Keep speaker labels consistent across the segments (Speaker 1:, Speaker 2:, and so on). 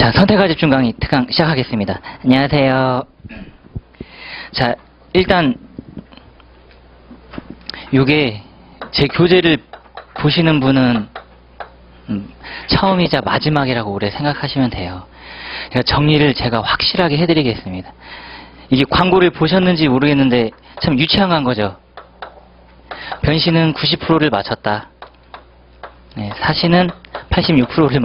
Speaker 1: 자, 선택과 집중 강의 특강 시작하겠습니다. 안녕하세요. 자, 일단 요게 제 교재를 보시는 분은 처음이자 마지막이라고 오래 생각하시면 돼요. 그러니까 정리를 제가 확실하게 해드리겠습니다. 이게 광고를 보셨는지 모르겠는데 참 유치한 거죠. 변신은 90%를 맞췄다. 네, 사실은 86%를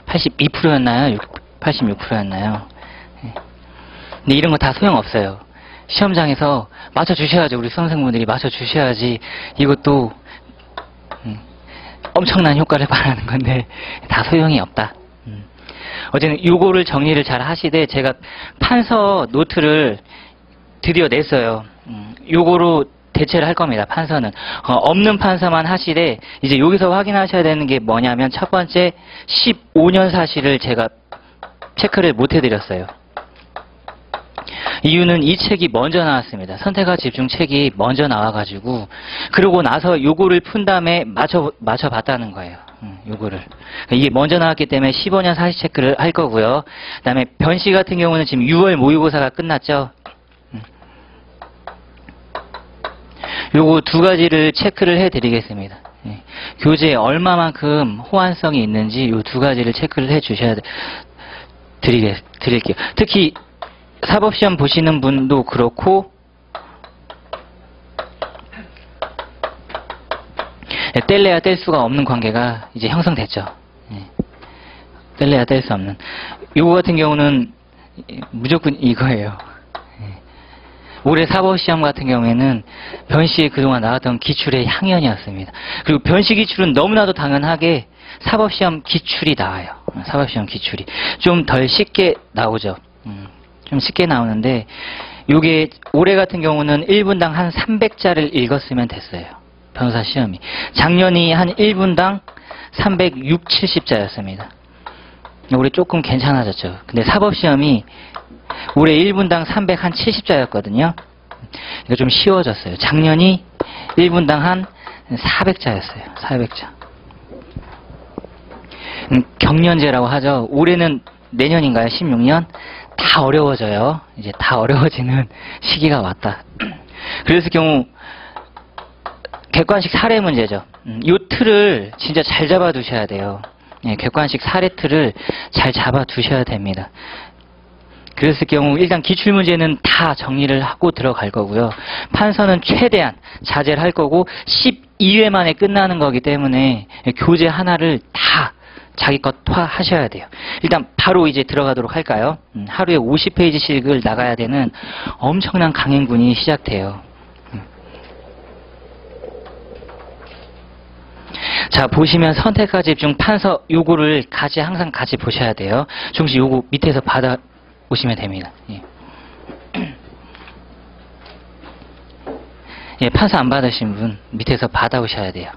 Speaker 1: 82%였나요? 86%였나요? 네. 근데 이런 거 다 소용없어요. 시험장에서 맞춰주셔야죠. 우리 수험생분들이 맞춰주셔야지 이것도 엄청난 효과를 발하는 건데 다 소용이 없다. 어제는 요거를 정리를 잘 하시되 제가 판서 노트를 드디어 냈어요. 요거로 대체를 할 겁니다. 판서는. 없는 판서만 하시되 이제 여기서 확인하셔야 되는 게 뭐냐면 첫 번째 15년 사실을 제가 체크를 못 해드렸어요. 이유는 이 책이 먼저 나왔습니다. 선택과 집중 책이 먼저 나와가지고 그러고 나서 요거를 푼 다음에 맞춰봤다는 거예요. 요거를. 이게 먼저 나왔기 때문에 15년 사실 체크를 할 거고요. 그 다음에 변시 같은 경우는 지금 6월 모의고사가 끝났죠. 요거 두 가지를 체크를 해드리겠습니다. 교재에 얼마만큼 호환성이 있는지 요 두 가지를 체크를 해주셔야 드릴게요. 특히 사법시험 보시는 분도 그렇고 뗄래야 뗄 수가 없는 관계가 이제 형성됐죠. 뗄래야 뗄 수 없는. 요거 같은 경우는 무조건 이거예요. 올해 사법시험 같은 경우에는 변시에 그동안 나왔던 기출의 향연이었습니다. 그리고 변시 기출은 너무나도 당연하게 사법시험 기출이 나와요. 사법시험 기출이. 좀 덜 쉽게 나오죠. 좀 쉽게 나오는데 요게 올해 같은 경우는 1분당 한 300자를 읽었으면 됐어요. 변호사 시험이. 작년이 한 1분당 360, 70자였습니다. 올해 조금 괜찮아졌죠. 근데 사법시험이 올해 1분당 370자였거든요. 이거 좀 쉬워졌어요. 작년이 1분당 한 400자였어요. 400자. 경년제라고 하죠. 올해는 내년인가요? 16년? 다 어려워져요. 이제 다 어려워지는 시기가 왔다. 그랬을 경우 객관식 사례 문제죠. 이 틀을 진짜 잘 잡아 두셔야 돼요. 객관식 사례 틀을 잘 잡아 두셔야 됩니다. 그랬을 경우 일단 기출문제는 다 정리를 하고 들어갈 거고요. 판서는 최대한 자제를 할 거고 12회 만에 끝나는 거기 때문에 교재 하나를 다 자기 것 하셔야 돼요. 일단 바로 이제 들어가도록 할까요? 하루에 50페이지씩을 나가야 되는 엄청난 강행군이 시작돼요. 자, 보시면 선택과 집중 판서 요거를 항상 같이 보셔야 돼요. 중시 요거 밑에서 받아 보시면 됩니다. 예, 판서 안 받으신 분 밑에서 받아오셔야 돼요.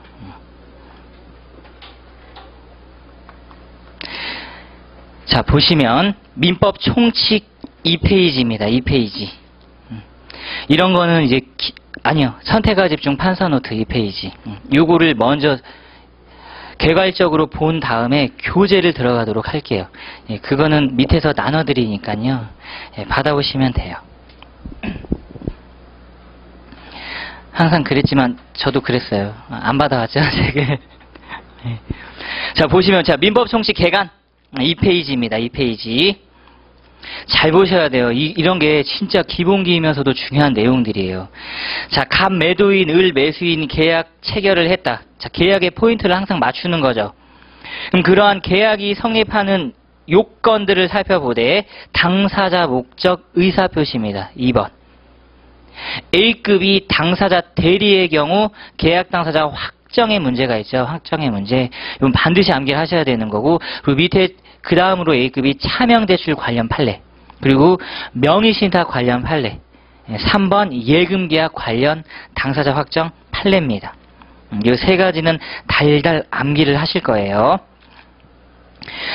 Speaker 1: 자, 보시면 민법 총칙 2페이지입니다. 2페이지. 이런 거는 이제 아니요. 선택과 집중 판서 노트 2페이지. 요거를 먼저 개괄적으로 본 다음에 교재를 들어가도록 할게요. 예, 그거는 밑에서 나눠드리니까요. 예, 받아오시면 돼요. 항상 그랬지만 저도 그랬어요. 안 받아왔죠, 책을. 예. 자, 보시면 자, 민법 총칙 개간 2페이지입니다. 2페이지. 잘 보셔야 돼요. 이런 게 진짜 기본기이면서도 중요한 내용들이에요. 자, 갑 매도인, 을 매수인 계약 체결을 했다. 자, 계약의 포인트를 항상 맞추는 거죠. 그럼 그러한 계약이 성립하는 요건들을 살펴보되 당사자 목적 의사표시입니다. 2번. A급이 당사자 대리의 경우 계약 당사자 확정의 문제가 있죠. 확정의 문제. 이건 반드시 암기를 하셔야 되는 거고, 그리고 밑에 그 다음으로 A급이 차명대출 관련 판례, 그리고 명의신탁 관련 판례, 3번 예금계약 관련 당사자 확정 판례입니다. 이 세 가지는 달달 암기를 하실 거예요.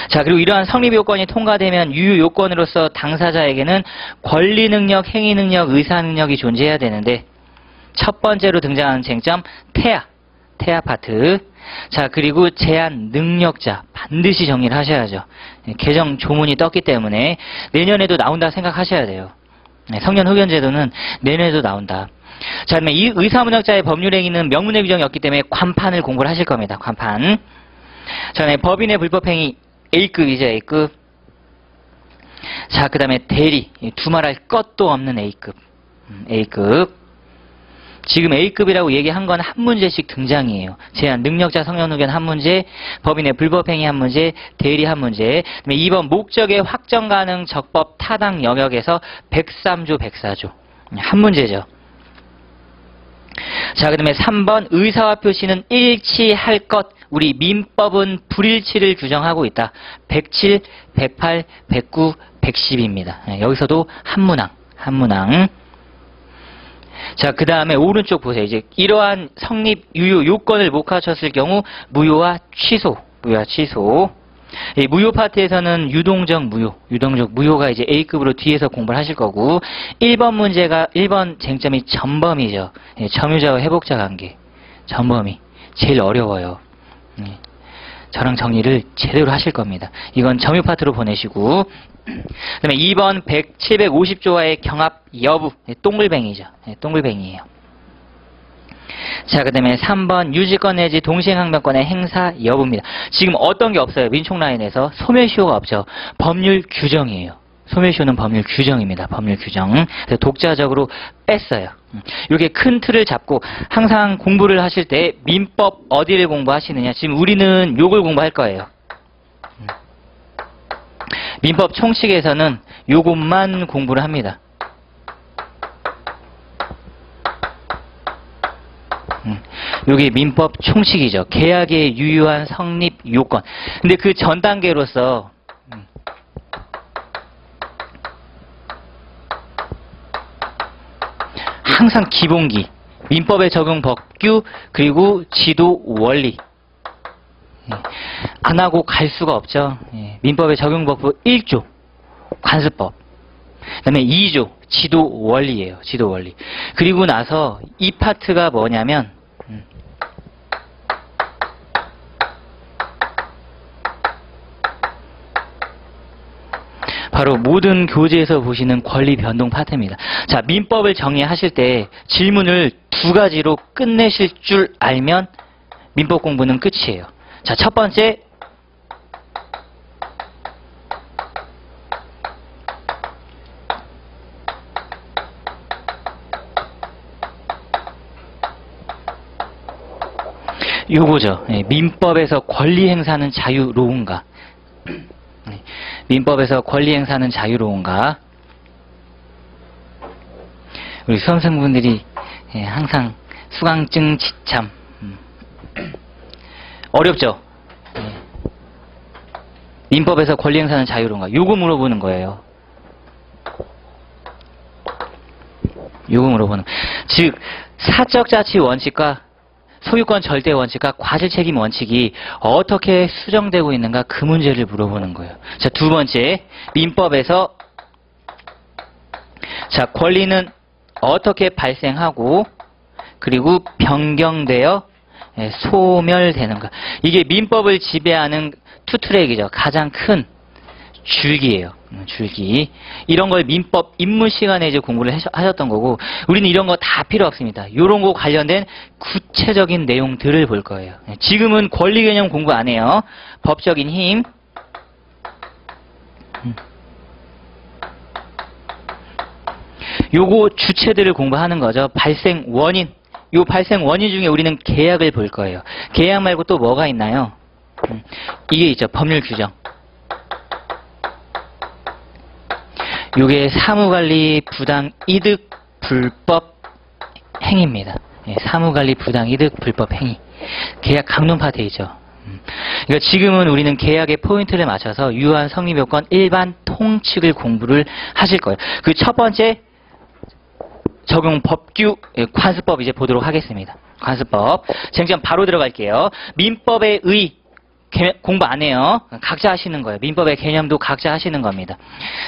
Speaker 1: 자, 그리고 이러한 성립요건이 통과되면 유효요건으로서 당사자에게는 권리능력, 행위능력, 의사능력이 존재해야 되는데 첫 번째로 등장하는 쟁점, 태아. 태아 파트. 자, 그리고 제한 능력자 반드시 정리를 하셔야죠. 개정 조문이 떴기 때문에 내년에도 나온다 생각하셔야 돼요. 성년 흡연제도는 내년에도 나온다. 자, 그러면 이 의사문학자의 법률행위는 명문의 규정이 없기 때문에 관판을 공부를 하실 겁니다. 관판. 자, 네, 법인의 불법행위 A급이죠. A급. 자, 그 다음에 대리. 두말할 것도 없는 A급. A급. 지금 A급이라고 얘기한 건 한 문제씩 등장이에요. 제한 능력자 성년 흡연 한 문제, 법인의 불법행위 한 문제, 대리 한 문제. 그다음에 2번 목적의 확정 가능 적법 타당 영역에서 103조 104조 한 문제죠. 자, 그 다음에 3번 의사와 표시는 일치할 것. 우리 민법은 불일치를 규정하고 있다. 107, 108, 109, 110입니다. 여기서도 한문항. 자, 그 다음에 오른쪽 보세요. 이제 이러한 성립 유효 요건을 못 갖췄을 경우 무효와 취소. 이 무효 파트에서는 유동적 무효가 이제 A급으로 뒤에서 공부를 하실 거고, 1번 쟁점이 전범이죠. 점유자와 회복자 관계. 전범이. 제일 어려워요. 저랑 정리를 제대로 하실 겁니다. 이건 점유 파트로 보내시고, 그 다음에 2번 750조와의 경합 여부. 동글뱅이죠. 동글뱅이에요. 자, 그 다음에 3번 유지권 내지 동시행항변권의 행사 여부입니다. 지금 어떤 게 없어요. 민촉라인에서 소멸시효가 없죠. 법률 규정이에요. 소멸시효는 법률 규정입니다. 법률 규정. 그래서 독자적으로 뺐어요. 이렇게 큰 틀을 잡고 항상 공부를 하실 때 민법 어디를 공부하시느냐. 지금 우리는 요걸 공부할 거예요. 민법 총칙에서는 요것만 공부를 합니다. 요게 민법 총칙이죠. 계약의 유효한 성립 요건. 근데 그 전 단계로서 항상 기본기, 민법에 적용 법규, 그리고 지도 원리. 안 하고 갈 수가 없죠. 민법에 적용 법규 1조, 관습법. 그 다음에 2조, 지도 원리예요. 지도 원리. 그리고 나서 이 파트가 뭐냐면, 바로 모든 교재에서 보시는 권리 변동 파트입니다. 자, 민법을 정리하실 때 질문을 두 가지로 끝내실 줄 알면 민법 공부는 끝이에요. 자, 첫 번째, 요거죠. 민법에서 권리 행사는 자유로운가? 민법에서 권리 행사는 자유로운가? 우리 수험생분들이 항상 수강증 지참 어렵죠? 민법에서 권리 행사는 자유로운가? 요거 물어보는 거예요. 요거 물어보는. 즉 사적 자치 원칙과 소유권 절대 원칙과 과실 책임 원칙이 어떻게 수정되고 있는가, 그 문제를 물어보는 거예요. 자, 두 번째, 민법에서 자, 권리는 어떻게 발생하고 그리고 변경되어 소멸되는가. 이게 민법을 지배하는 투트랙이죠. 가장 큰 줄기예요. 줄기. 이런 걸 민법 입문 시간에 이제 공부를 하셨던 거고, 우리는 이런 거 다 필요 없습니다. 이런 거 관련된 구체적인 내용들을 볼 거예요. 지금은 권리 개념 공부 안 해요. 법적인 힘. 요거 주체들을 공부하는 거죠. 발생 원인. 요 발생 원인 중에 우리는 계약을 볼 거예요. 계약 말고 또 뭐가 있나요? 이게 있죠. 법률 규정. 요게 사무관리 부당이득 불법 행위입니다. 사무관리 부당이득 불법 행위. 계약 강론 파트에 있죠. 그러니까 지금은 우리는 계약의 포인트를 맞춰서 유효한 성립요건 일반 통칙을 공부를 하실 거예요. 그 첫 번째 적용 법규 관습법 이제 보도록 하겠습니다. 관습법 쟁점 바로 들어갈게요. 민법의 의 공부 안 해요. 각자 하시는 거예요. 민법의 개념도 각자 하시는 겁니다.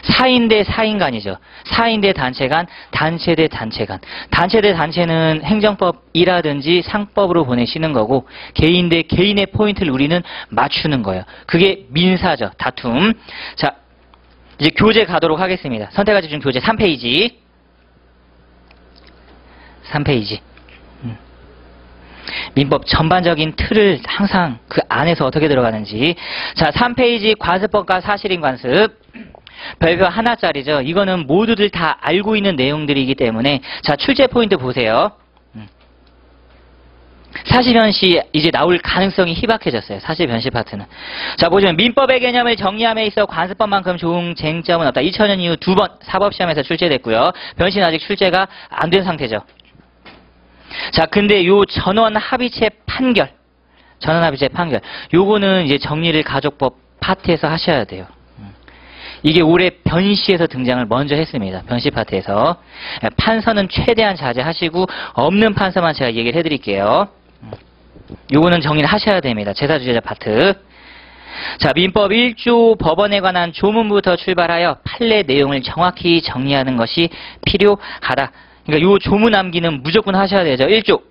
Speaker 1: 사인 대 사인간이죠. 사인 대 단체간, 단체 대 단체간. 단체 대 단체는 행정법이라든지 상법으로 보내시는 거고, 개인 대 개인의 포인트를 우리는 맞추는 거예요. 그게 민사죠. 다툼. 자, 이제 교재 가도록 하겠습니다. 선택과 집중 교재 3페이지. 3페이지. 민법 전반적인 틀을 항상 그 안에서 어떻게 들어가는지. 자, 3페이지 관습법과 사실인 관습. 별표 하나짜리죠. 이거는 모두들 다 알고 있는 내용들이기 때문에. 자, 출제 포인트 보세요. 사실변시 이제 나올 가능성이 희박해졌어요. 사실변시 파트는. 자, 보시면 민법의 개념을 정리함에 있어 관습법만큼 좋은 쟁점은 없다. 2000년 이후 2번 사법시험에서 출제됐고요. 변시는 아직 출제가 안 된 상태죠. 자, 근데 요 전원합의체 판결, 요거는 이제 정리를 가족법 파트에서 하셔야 돼요. 이게 올해 변시에서 등장을 먼저 했습니다. 변시 파트에서. 판서는 최대한 자제하시고 없는 판서만 제가 얘기를 해드릴게요. 요거는 정리를 하셔야 됩니다. 제사주제자 파트. 자, 민법 1조 법원에 관한 조문부터 출발하여 판례 내용을 정확히 정리하는 것이 필요하다. 그러니까 요 조문 암기는 무조건 하셔야 되죠. 1조.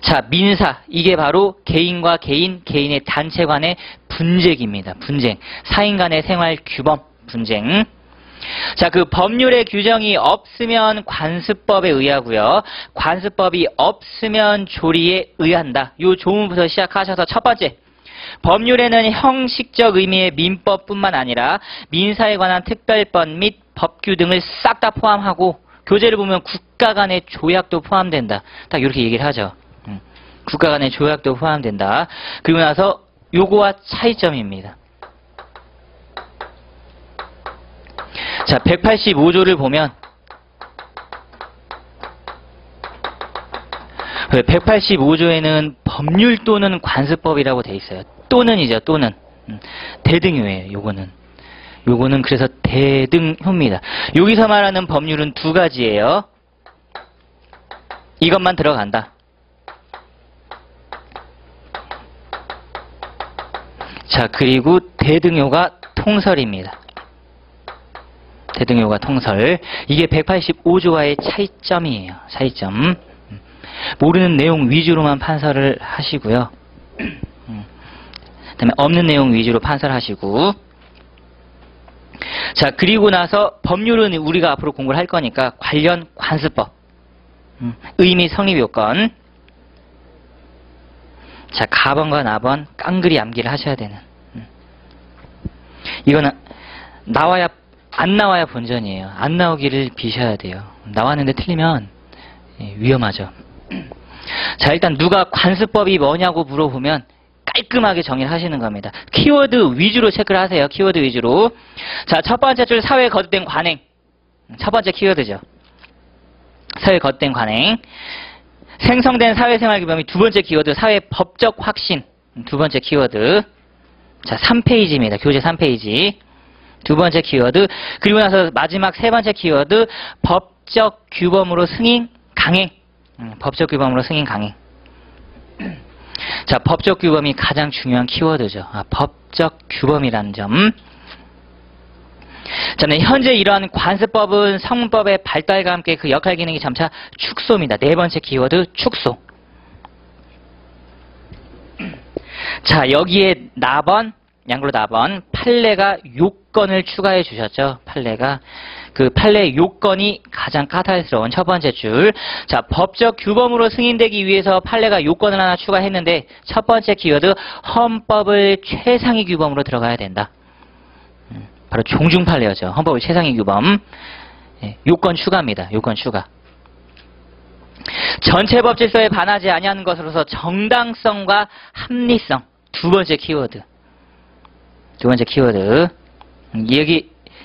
Speaker 1: 자, 민사. 이게 바로 개인과 개인, 개인의 단체 간의 분쟁입니다. 분쟁. 사인 간의 생활 규범 분쟁. 자, 그 법률의 규정이 없으면 관습법에 의하고요. 관습법이 없으면 조리에 의한다. 요 조문부터 시작하셔서 첫 번째. 법률에는 형식적 의미의 민법뿐만 아니라 민사에 관한 특별법 및 법규 등을 싹 다 포함하고, 교재를 보면 국가 간의 조약도 포함된다. 딱 이렇게 얘기를 하죠. 국가 간의 조약도 포함된다. 그리고 나서 요거와 차이점입니다. 자, 185조를 보면 185조에는 법률 또는 관습법이라고 돼 있어요. 또는이죠. 또는. 대등효예요. 요거는 그래서 대등효입니다. 여기서 말하는 법률은 두 가지예요. 이것만 들어간다. 자, 그리고 대등효가 통설입니다. 대등효가 통설. 이게 185조와의 차이점이에요. 차이점. 모르는 내용 위주로만 판서를 하시고요. 그다음에 없는 내용 위주로 판서를 하시고. 자, 그리고 나서 법률은 우리가 앞으로 공부를 할 거니까 관련 관습법. 의미 성립 요건. 자, 가번과 나번 깡그리 암기를 하셔야 되는. 이거는 나와야 안 나와야 본전이에요. 안 나오기를 비셔야 돼요. 나왔는데 틀리면 위험하죠. 자, 일단 누가 관습법이 뭐냐고 물어보면 깔끔하게 정리를 하시는 겁니다. 키워드 위주로 체크를 하세요. 키워드 위주로. 자, 첫 번째 줄 사회에 거듭된 관행. 첫 번째 키워드죠. 사회에 거듭된 관행. 생성된 사회생활 규범이 두 번째 키워드 사회 법적 확신. 두 번째 키워드. 자, 3페이지입니다. 교재 3페이지. 두 번째 키워드. 그리고 나서 마지막 세 번째 키워드 법적 규범으로 승인 강행. 법적 규범으로 승인 강행. 자, 법적 규범이 가장 중요한 키워드죠. 법적 규범이라는 점. 자, 현재 이러한 관습법은 성문법의 발달과 함께 그 역할 기능이 점차 축소입니다. 네 번째 키워드 축소. 자, 여기에 나번, 양으로 나번, 판례가 요건을 추가해 주셨죠. 판례가. 그 판례 요건이 가장 까탈스러운 첫 번째 줄. 자, 법적 규범으로 승인되기 위해서 판례가 요건을 하나 추가했는데 첫 번째 키워드 헌법을 최상위 규범으로 들어가야 된다. 바로 종중판례였죠. 헌법을 최상위 규범. 요건 추가입니다. 요건 추가. 전체 법 질서에 반하지 아니하는 것으로서 정당성과 합리성. 두 번째 키워드. 두 번째 키워드.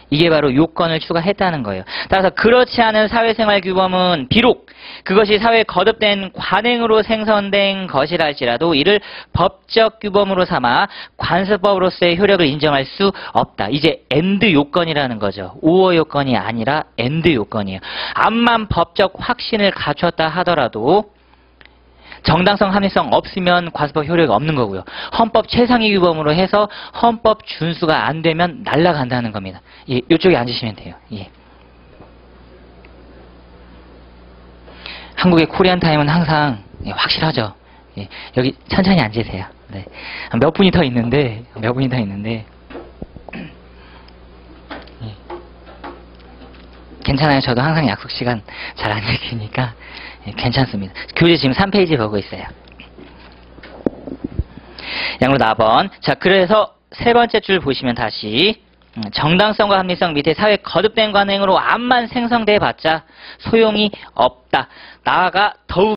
Speaker 1: 이게 바로 요건을 추가했다는 거예요. 따라서 그렇지 않은 사회생활 규범은 비록 그것이 사회에 거듭된 관행으로 생성된 것이라 할지라도 이를 법적 규범으로 삼아 관습법으로서의 효력을 인정할 수 없다. 이제 엔드 요건이라는 거죠. 오어 요건이 아니라 엔드 요건이에요. 암만 법적 확신을 갖췄다 하더라도 정당성, 합리성 없으면 과세법 효력이 없는 거고요. 헌법 최상위 규범으로 해서 헌법 준수가 안 되면 날아간다는 겁니다. 예, 이쪽에 앉으시면 돼요. 예. 한국의 코리안 타임은 항상 예, 확실하죠. 예, 여기 천천히 앉으세요. 네. 몇 분이 더 있는데 예. 괜찮아요. 저도 항상 약속 시간 잘 안 지키니까 예, 괜찮습니다. 교재 지금 3페이지 보고 있어요. 양로 4번. 자, 그래서 세 번째 줄 보시면 다시 정당성과 합리성 밑에 사회 거듭된 관행으로 암만 생성돼 봤자 소용이 없다. 나아가 더욱